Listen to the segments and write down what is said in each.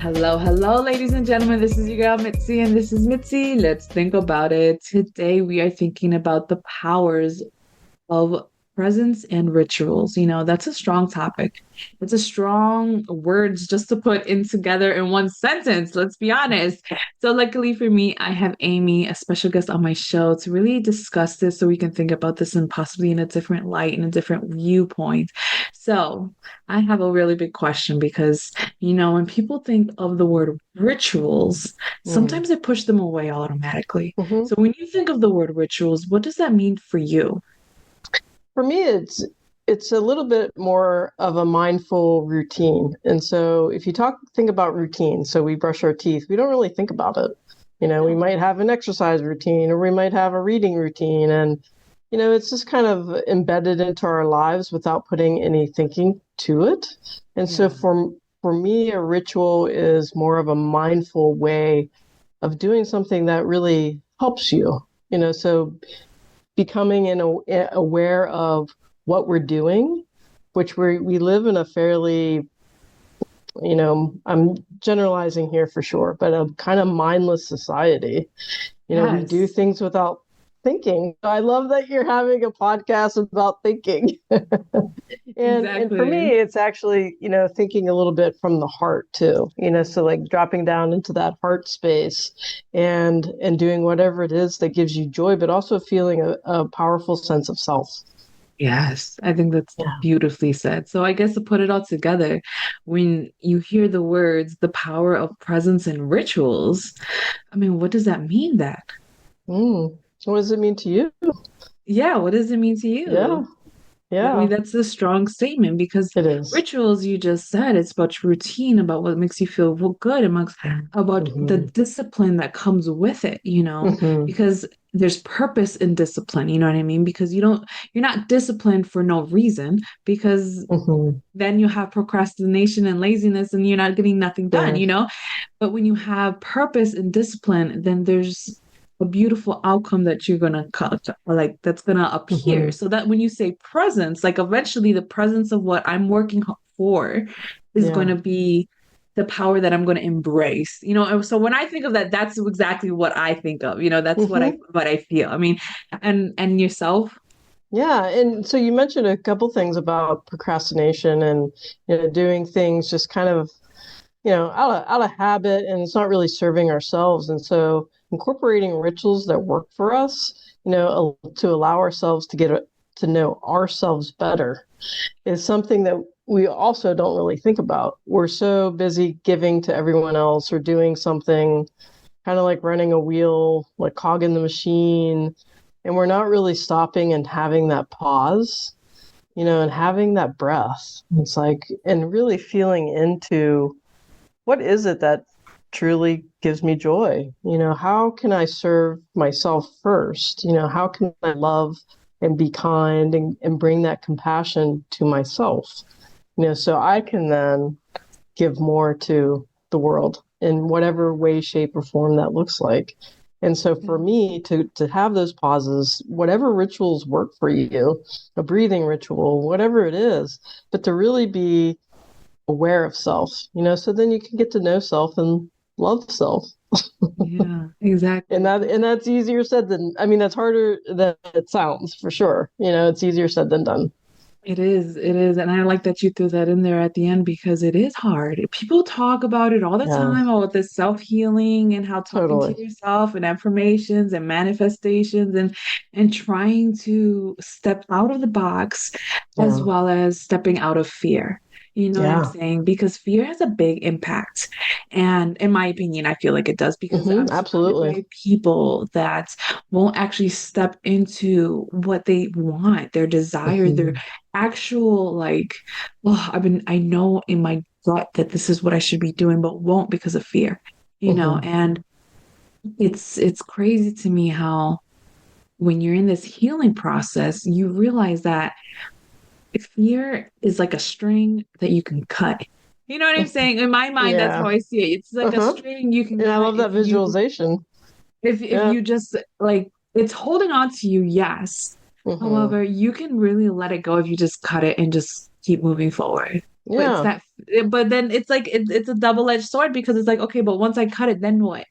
Hello, ladies and gentlemen. This is your girl Mitzi, and this is Mitzi. Let's think about it. Today, we are thinking about the powers of presence and rituals. That's a strong topic. It's a strong words just to put in together in one sentence, let's be honest. So luckily for me, I have Amy, a special guest on my show, to really discuss this so we can think about this and possibly in a different light and a different viewpoint. So I have a really big question because, when people think of the word rituals, Mm. sometimes they push them away automatically. hmm So when you think of the word rituals, what does that mean for you? For me, it's a little bit more of a mindful routine. And so if you think about routine, so we brush our teeth, we don't really think about it. We No. might have an exercise routine or we might have a reading routine. And, it's just kind of embedded into our lives without putting any thinking to it. And so Yeah. for me, a ritual is more of a mindful way of doing something that really helps you. So becoming aware of what we're doing, which we live in a fairly, I'm generalizing here for sure, but a kind of mindless society. We do Yes, things without thinking. I love that you're having a podcast about thinking. And for exactly. me, it's actually, thinking a little bit from the heart too, so like dropping down into that heart space and doing whatever it is that gives you joy, but also feeling a powerful sense of self. Yes, I think that's Yeah. beautifully said. So I guess to put it all together, when you hear the words, the power of presence and rituals, I mean, what does that mean that? What does it mean to you? Yeah, what does it mean to Yeah. you? I Yeah, mean, that's a strong statement because it is. rituals, you just said, it's about your routine, about what makes you feel good, about the hmm discipline that comes with it, hmm because there's purpose in discipline, you know what I mean? Because you're not disciplined for no reason, because hmm then you have procrastination and laziness and you're not getting nothing done, Yeah. you know? But when you have purpose and discipline, then there's a beautiful outcome that you're gonna cut, or like that's gonna appear. hmm So that when you say presence, like eventually the presence of what I'm working for is going Yeah. to be the power that I'm going to embrace. And so when I think of that, that's exactly what I think of. That's what I hmm what I feel. I mean, and yourself. Yeah. And so you mentioned a couple things about procrastination and doing things just kind of out of habit, and it's not really serving ourselves. And so incorporating rituals that work for us, to allow ourselves to know ourselves better is something that we also don't really think about. We're so busy giving to everyone else or doing something kind of like running a wheel, like cog in the machine, and we're not really stopping and having that pause, and having that breath. It's like, and really feeling into what is it that truly gives me joy? How can I serve myself first? How can I love and be kind and bring that compassion to myself? So I can then give more to the world in whatever way, shape, or form that looks like. And so for me to have those pauses, whatever rituals work for you, a breathing ritual, whatever it is, but to really be aware of self, so then you can get to know self and love self. Yeah, And exactly. that's easier said than, I mean, that's harder than it sounds for sure. It's easier said than done. It is. And I like that you threw that in there at the end because it is hard. People talk about it all the Yeah, time, about this self-healing and how talking totally. to yourself and affirmations and manifestations and trying to step out of the box as Yeah. well as stepping out of fear. You know what I'm Yeah. saying? Because fear has a big impact. And in my opinion, I feel like it does because I'm surrounded Absolutely. by people that won't actually step into what they want, their desire, their hmm actual like, oh, I know in my gut that this is what I should be doing, but won't because of fear. hmm And it's crazy to me how when you're in this healing process, you realize that fear is like a string that you can cut. You know what I'm saying? In my mind, that's how Yeah. I see it. It's like a Uh-huh. string you can And I cut love if that you visualization. if Yeah. you just like it's holding on to you, yes. hmm However, you can really let it go if you just cut it and just keep moving forward. But it's Yeah. that, but then it's like it's a double-edged sword because it's like, okay, but once I cut it, then what?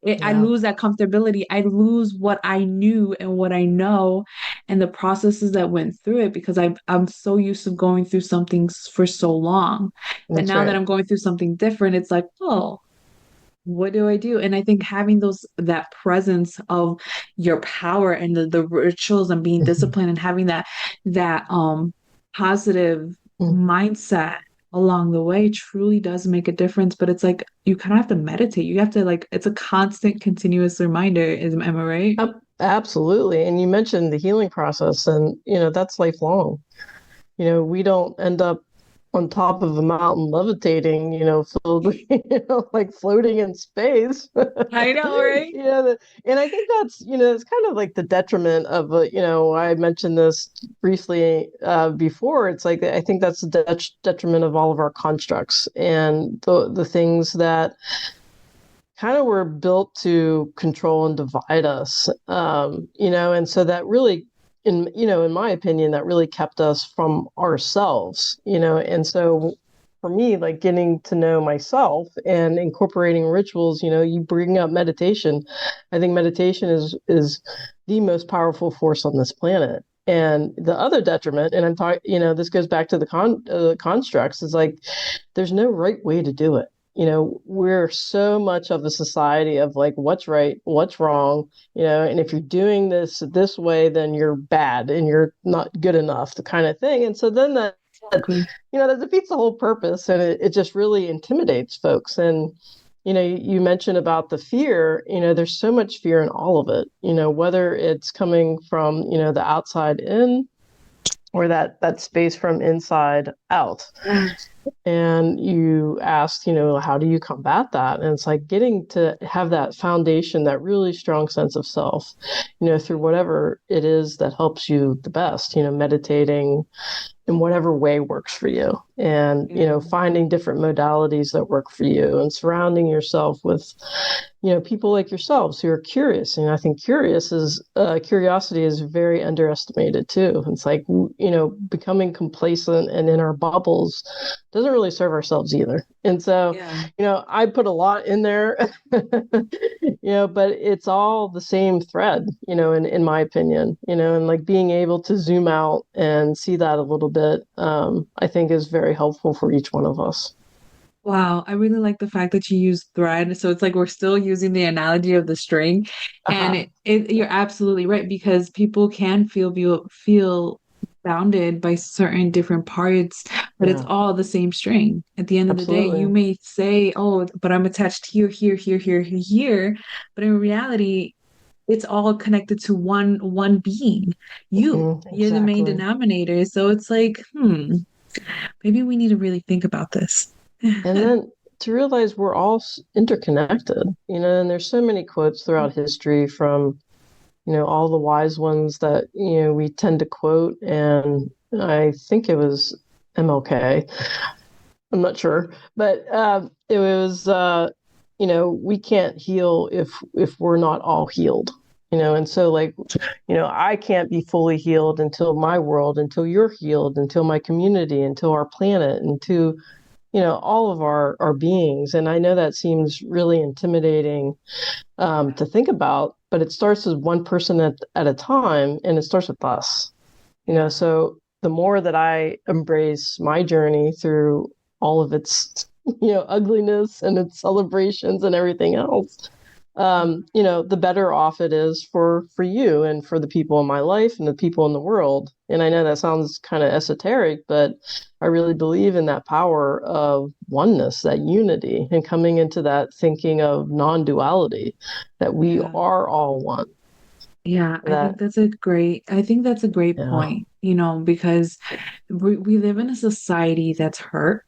I Yeah. lose that comfortability. I lose what I knew and what I know and the processes that went through it because I'm so used to going through something for so long that That's now that right. I'm going through something different, it's like, oh, what do I do? And I think having that presence of your power and the rituals and being Mhm. disciplined and having that positive Mhm. mindset along the way truly does make a difference. But it's like you kind of have to meditate. You have to like it's a constant, continuous reminder. Am I right? Absolutely. And you mentioned the healing process, and that's lifelong. We don't end up on top of a mountain levitating, filled with, like floating in space. I know, right? And I think that's, it's kind of like the detriment of, I mentioned this briefly before. It's like, I think that's the detriment of all of our constructs and the things that kind of were built to control and divide us, and so that really in my opinion that really kept us from ourselves, and so for me, like getting to know myself and incorporating rituals, you bring up meditation. I think meditation is the most powerful force on this planet. And the other detriment, and I'm talking, this goes back to the constructs, is like there's no right way to do it. We're so much of a society of like what's right, what's wrong, and if you're doing this way, then you're bad and you're not good enough, the kind of thing. And so then Exactly. that defeats the whole purpose, and it just really intimidates folks. And you mentioned about the fear. There's so much fear in all of it, whether it's coming from the outside in, or that space from inside out. Yes. And you asked, how do you combat that? And it's like getting to have that foundation, that really strong sense of self, through whatever it is that helps you the best, meditating in whatever way works for you, and Yeah. finding different modalities that work for you, and surrounding yourself with people like yourselves who are curious. And I think curiosity is very underestimated too. It's like becoming complacent and in our bubbles doesn't really serve ourselves either. And so Yeah. I put a lot in there, but it's all the same thread, in my opinion, and like being able to zoom out and see that a little bit, I think is very helpful for each one of us. Wow, I really like the fact that you use thread. So it's like we're still using the analogy of the string. And Uh-huh. you're absolutely right because people can feel bounded by certain different parts, but it's Yeah, all the same string. At the end of the day, you absolutely. may say, "Oh, but I'm attached here, here, here, here, here," but in reality, it's all connected to one being. You're the main Exactly. denominator. So it's like, maybe we need to really think about this. And then to realize we're all interconnected, and there's so many quotes throughout history from, all the wise ones that, we tend to quote. And I think it was MLK. I'm not sure, but it was, we can't heal if we're not all healed. And so like, I can't be fully healed until my world, until you're healed, until my community, until our planet, until all of our beings. And I know that seems really intimidating to think about, but it starts with one person at a time, and it starts with us. So the more that I embrace my journey through all of its ugliness and its celebrations and everything else, the better off it is for you and for the people in my life and the people in the world. And I know that sounds kind of esoteric, but I really believe in that power of oneness, that unity, and coming into that thinking of non-duality, that we Yeah. are all one. Yeah, That, I think that's a great yeah. point, because we live in a society that's hurt.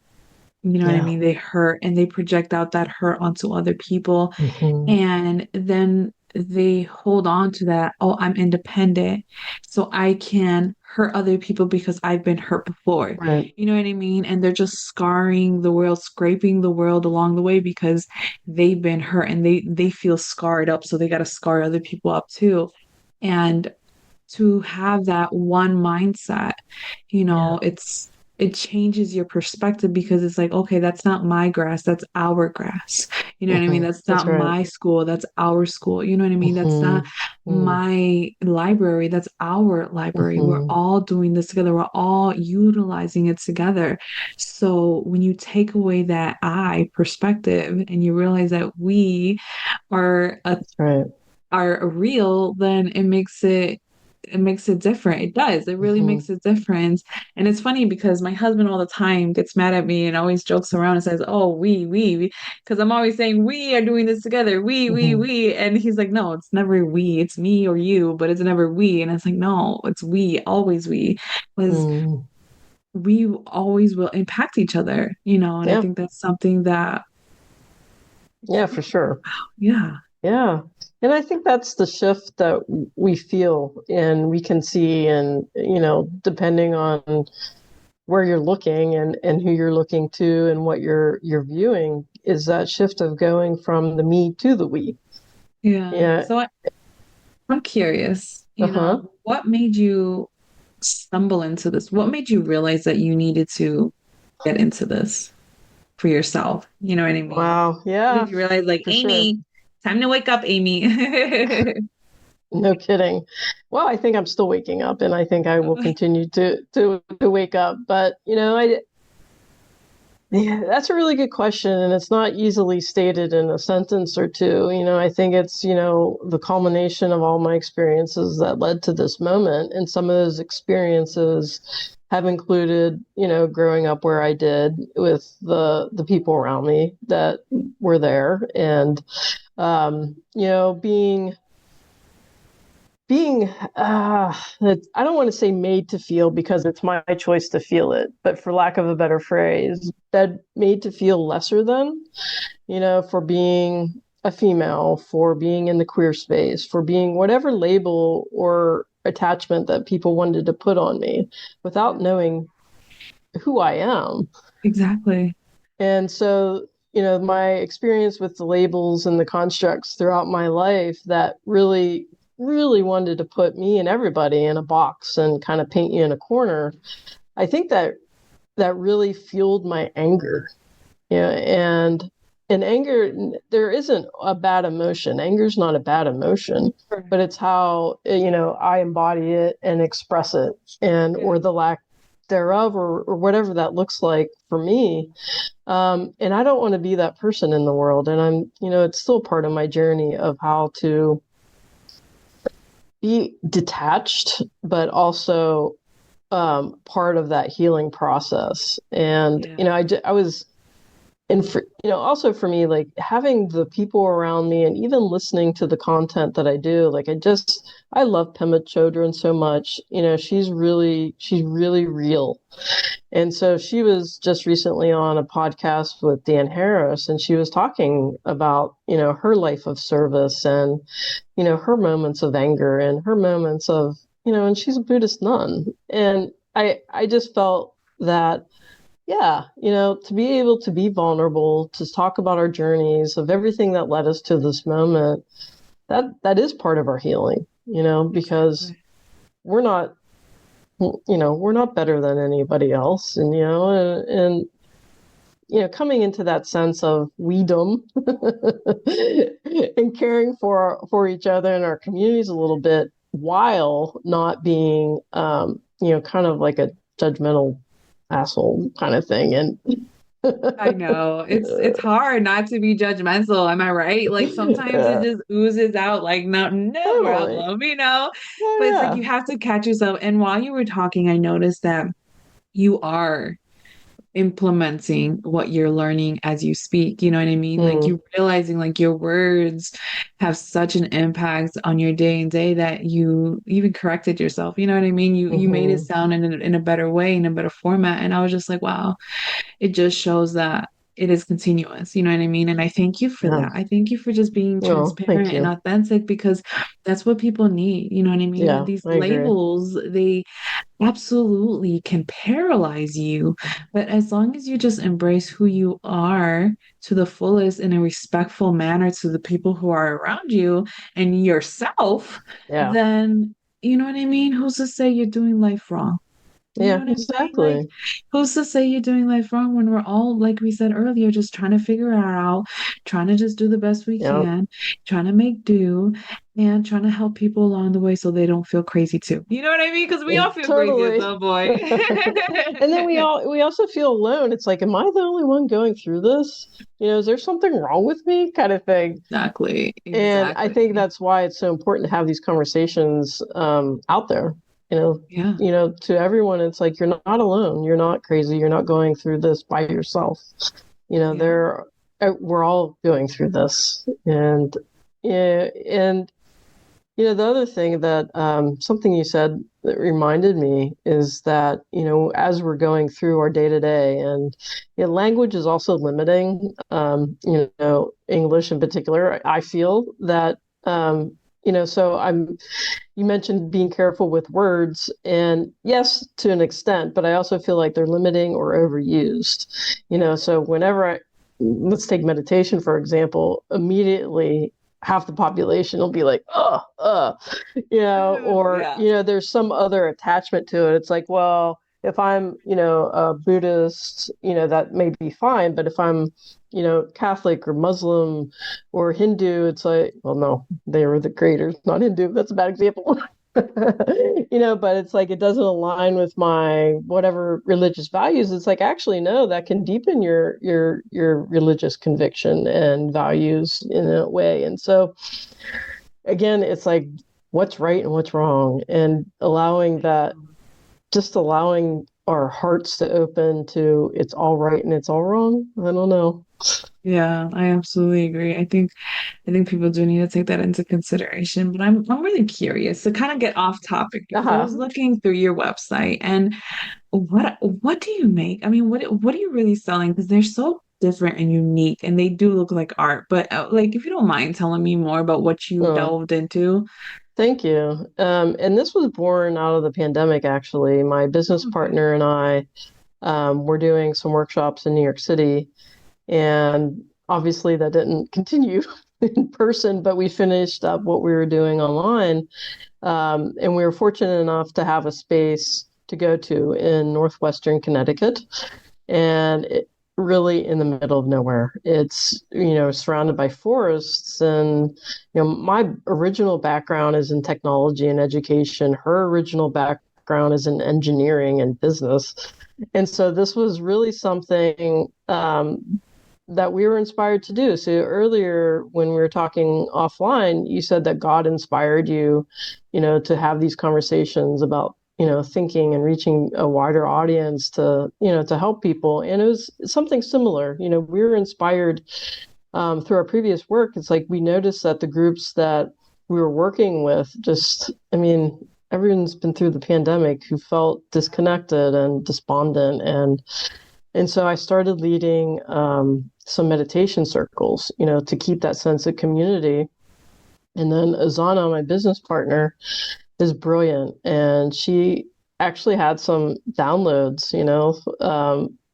You know what I Yeah. mean? They hurt and they project out that hurt onto other people. Hmm. And then they hold on to that. Oh, I'm independent, so I can hurt other people because I've been hurt before. Right. You know what I mean? And they're just scarring the world, scraping the world along the way because they've been hurt and they feel scarred up, so they got to scar other people up too. And to have that one mindset, Yeah. it's it changes your perspective because it's like, okay, that's not my grass, that's our grass. You know what I mean? That's That's not right. my school, that's our school. You know what I mean? That's not Mm, my library, that's our library. We're mhm. all doing this together, we're all utilizing it together. So when you take away that I perspective and you realize that we are a That's right. are real, then it makes it different. It does. It really Hmm. makes a difference. And it's funny because my husband all the time gets mad at me and always jokes around and says, "Oh, we," because I'm always saying we are doing this together. Hmm. We. And he's like, "No, it's never we. It's me or you, but it's never we." And it's like, "No, it's we, always we." Because Mm. we always will impact each other, and I Yeah, think that's something that yeah, for sure. yeah. Yeah. And I think that's the shift that we feel and we can see, and, depending on where you're looking and who you're looking to and what you're viewing, is that shift of going from the me to the we. Yeah. Yeah. So I'm curious, Uh-huh. what made you stumble into this? What made you realize that you needed to get into this for yourself? You know what I mean? Wow. When Yeah, did you realize, like, for sure. Amy, time to wake up, Amy? No kidding. Well, I think I'm still waking up, and I think I will continue to wake up. But yeah, that's a really good question, and it's not easily stated in a sentence or two. I think it's, the culmination of all my experiences that led to this moment. And some of those experiences have included, growing up where I did with the people around me that were there, and being I don't want to say made to feel, because it's my choice to feel it, but for lack of a better phrase, that made to feel lesser than, for being a female, for being in the queer space, for being whatever label or attachment that people wanted to put on me without Yeah, knowing who I am. exactly. And so, my experience with the labels and the constructs throughout my life that really, really wanted to put me and everybody in a box and kind of paint you in a corner, I think that really fueled my anger. And anger, there isn't a bad emotion. Anger is not a bad emotion, Sure. but it's how, I embody it and express it, and Yeah, or the lack thereof, or whatever that looks like for me. And I don't want to be that person in the world. And it's still part of my journey of how to be detached, but also part of that healing process. And, yeah, I was, and for, also for me, like having the people around me and even listening to the content that I do, like I love Pema Chodron so much. She's really real. And so she was just recently on a podcast with Dan Harris, and she was talking about, her life of service, and, her moments of anger and her moments of, and she's a Buddhist nun. And I just felt that, yeah, to be able to be vulnerable, to talk about our journeys of everything that led us to this moment, that is part of our healing, because exactly. we're not we're not better than anybody else. And coming into that sense of weedom and caring for each other and our communities a little bit, while not being kind of like a judgmental asshole kind of thing. And I know. It's hard not to be judgmental, am I right? Like sometimes it yeah, just oozes out like no totally. problem. But it's like Yeah, you have to catch yourself. And while you were talking, I noticed that you are implementing what you're learning as you speak. You know what I mean? yeah. Like you realizing like your words have such an impact on your day and day that you even corrected yourself. You know what I mean? You made it Hmm. sound in a better way, in a better format. And I was just like, wow, it just shows that it is continuous. You know what I mean? And I thank you for Yeah. that. I thank you for just being Well, thank transparent and you. authentic because that's what people need. You know what I mean? Yeah, These I agree. labels, they absolutely can paralyze you. But as long as you just embrace who you are to the fullest in a respectful manner to the people who are around you and yourself, Yeah. then you know what I mean? Who's to say you're doing life wrong? You know Yeah, what I'm saying? Like, exactly. who's to say you're doing life wrong when we're all, like we said earlier, just trying to figure it out, trying to just do the best we Yeah. can, trying to make do, and trying to help people along the way so they don't feel crazy too. You know what I mean? Because we Yeah, all feel crazy at totally. some point. And then we also feel alone. It's like, am I the only one going through this? Is there something wrong with me? Kind of thing. Exactly. And I think Exactly. that's why it's so important to have these conversations out there. Yeah. To everyone, it's like you're not alone. You're not crazy. You're not going through this by yourself. Yeah. There we're all going through this, and yeah, and the other thing that something you said that reminded me is that, as we're going through our day to day, and language is also limiting, English in particular. I feel that, so you mentioned being careful with words, and yes, to an extent, but I also feel like they're limiting or overused. Yeah. So let's take meditation, for example, immediately half the population will be like, or, Yeah. there's some other attachment to it. It's like, well, if I'm, a Buddhist, that may be fine. But if I'm, Catholic or Muslim or Hindu, it's like, well, no, they were the creators, not Hindu. That's a bad example. But it's like it doesn't align with my whatever religious values. It's like, actually, no, that can deepen your religious conviction and values in a way. And so again, it's like what's right and what's wrong, and just allowing our hearts to open to it's all right and it's all wrong. I don't know. Yeah, I absolutely agree. I think people do need to take that into consideration. But I'm really curious to kind of get off topic because I was Uh-huh. looking through your website and what do you make? I mean, what are you really selling? Because they're so different and unique and they do look like art. But like if you don't mind telling me more about what you Uh, delved into. Thank you. And this was born out of the pandemic, actually. My business Okay. partner and I were doing some workshops in New York City. And obviously, that didn't continue in person, but we finished up what we were doing online. And we were fortunate enough to have a space to go to in northwestern Connecticut. And really in the middle of nowhere. It's, surrounded by forests. And, my original background is in technology and education. Her original background is in engineering and business. And so this was really something that we were inspired to do. So earlier, when we were talking offline, you said that God inspired you, to have these conversations about, thinking and reaching a wider audience to help people. And it was something similar. We were inspired through our previous work. It's like we noticed that the groups that we were working with I mean, everyone's been through the pandemic who felt disconnected and despondent, and so I started leading some meditation circles, to keep that sense of community. And then Azana, my business partner, is brilliant, and she actually had some downloads,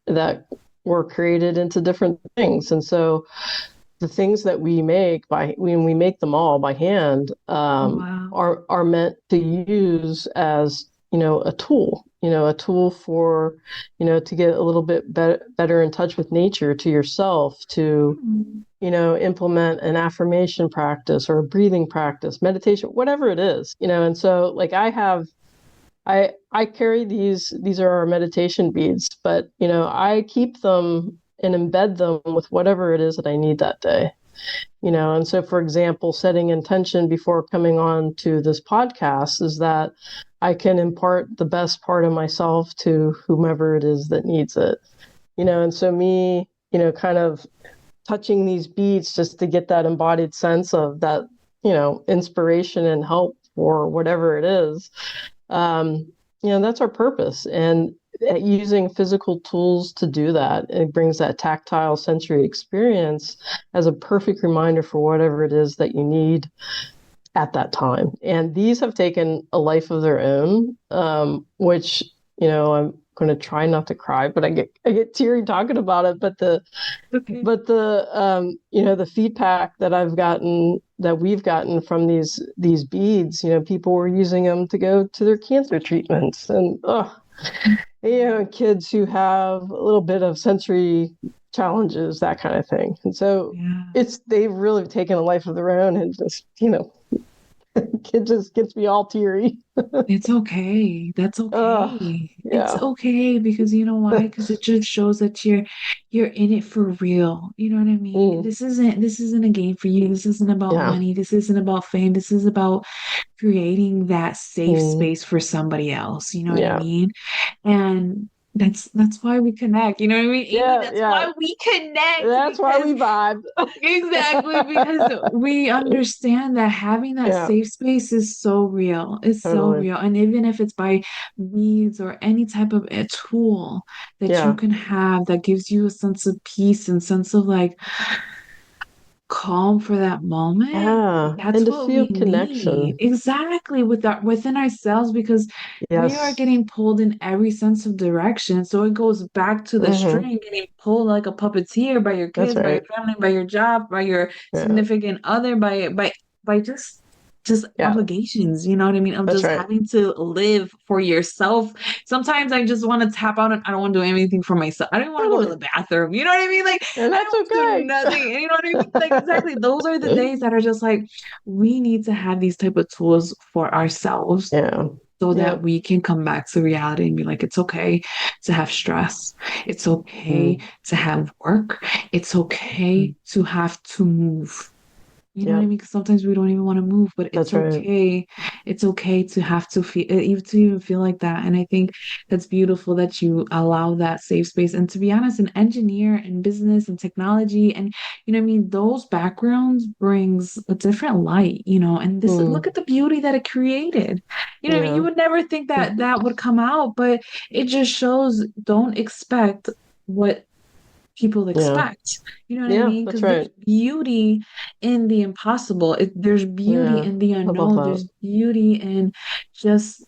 that were created into different things. And so the things that we make when we make them all by hand Oh, wow. are meant to use as a tool for to get a little bit better in touch with nature, to yourself, to Hmm. implement an affirmation practice or a breathing practice, meditation, whatever it is. And so like I carry these are our meditation beads, but I keep them and embed them with whatever it is that I need that day. And so, for example, setting intention before coming on to this podcast is that I can impart the best part of myself to whomever it is that needs it. And so me, kind of touching these beats just to get that embodied sense of that, inspiration and help for whatever it is. Um, that's our purpose. And using physical tools to do that, it brings that tactile sensory experience as a perfect reminder for whatever it is that you need at that time. And these have taken a life of their own, which, I'm going to try not to cry, but I get teary talking about it. Okay. The feedback that we've gotten from these beads, people were using them to go to their cancer treatments, and Kids who have a little bit of sensory challenges, that kind of thing. And so Yeah. they've really taken a life of their own, and just, kid just gets me all teary. It's okay. That's Oh, okay. It's yeah. okay because you know why? Because it just shows that you're in it for real. You know what I mean? Mm, This isn't a game for you. This isn't about yeah. money. This isn't about fame. This is about creating that safe Mm, space for somebody else. You know what I yeah. mean? And that's why we connect. You know what I mean, Amy? Yeah, That's yeah. why we connect That's why because we vibe. exactly, because we understand that having that Yeah, safe space is so real. It's so totally. real. And even if it's by means or any type of a tool that you Yeah. can have that gives you a sense of peace and sense of like calm for that moment, Yeah. And that's to what we feel need. connection. Exactly, with that within ourselves because we are Yes. getting pulled in every sense of direction. So it goes back to the Hmm. string getting pulled like a puppeteer by your That's kids, by your right. family, by your job, by your Yeah. significant other, by just Yeah. obligations, you know what I mean? Of That's just right. having to live for yourself. Sometimes I just want to tap out and I don't want to do anything for myself. I don't want to go to Totally. the bathroom. You know what I mean? Like And I don't that's want to do okay. nothing. You know what I mean? Like exactly. Those are the days that are just like we need to have these type of tools for ourselves Yeah. so that Yep. we can come back to reality and be like, it's okay to have stress. It's okay Mm. to have work. It's okay to have to move. You know what I Yep. mean? Because sometimes we don't even want to move, but it's That's right. okay. It's okay to have to feel, even to even feel like that. And I think that's beautiful that you allow that safe space. And to be honest, an engineer and business and technology and you know what I mean, those backgrounds brings a different light, you know, and this look Mm. at the beauty that it created. You know what I mean? You Yeah. would never think that that would come out, but it just shows don't expect what people Yeah. expect. You know what I Yeah. mean? That's Because there's right. beauty in the impossible. There's beauty Yeah. in the I love unknown. that. There's beauty in just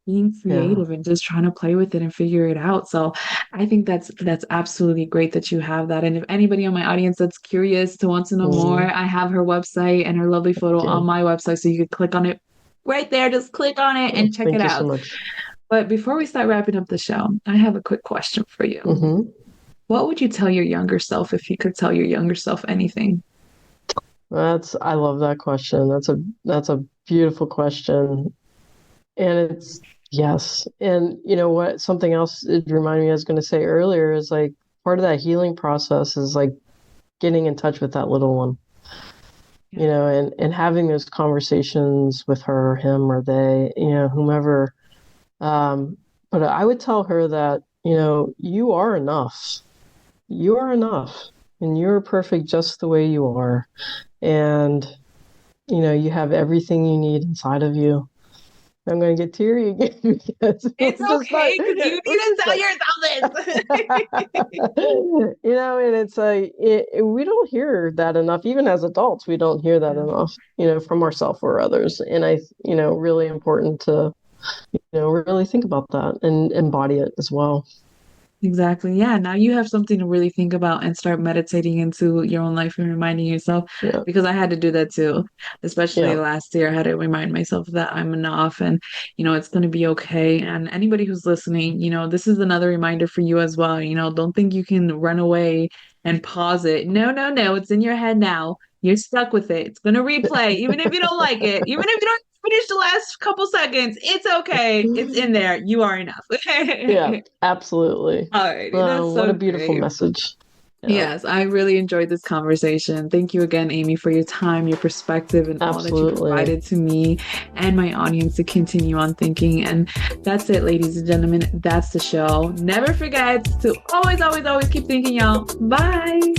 being Yeah. creative and just trying to play with it and figure it out. So I think that's absolutely great that you have that. And if anybody on my audience that's curious to want to know more, Mm. I have her website and her lovely photo on Okay. my website. So you could click on it right there. Just click on it Well, and check it thank you so out. much. But before we start wrapping up the show, I have a quick question for you. Hmm. What would you tell your younger self if you could tell your younger self anything? I love that question. That's a beautiful question. And it's yes. And you know what? Something else it reminded me I was going to say earlier is like part of that healing process is like getting in touch with that little one, Yeah. and having those conversations with her, him, or they, whomever. But I would tell her that, you are enough. You are enough, and you're perfect just the way you are. And, you have everything you need inside of you. I'm going to get teary again because It's okay because you need we're to just tell like, yourself this. and it's like, we don't hear that enough. Even as adults, we don't hear that Yeah. enough, from ourselves or others. And really important to, really think about that and embody it as well. Exactly. Yeah. Now you have something to really think about and start meditating into your own life and reminding yourself Yeah. because I had to do that too. Especially Yeah. last year, I had to remind myself that I'm enough and, it's going to be okay. And anybody who's listening, this is another reminder for you as well. Don't think you can run away and pause it. No, no, no. It's in your head now. You're stuck with it. It's going to replay, even if you don't like it, even if you don't finish the last couple seconds. It's okay. It's in there. You are enough. Yeah, absolutely. Alrighty, that's What so a beautiful great. message. Yeah, Yes, I really enjoyed this conversation. Thank you again, Amy, for your time, your perspective, and all that you absolutely. provided to me and my audience to continue on thinking. And that's it, ladies and gentlemen. That's the show. Never forget to always, always, always keep thinking, y'all. Bye.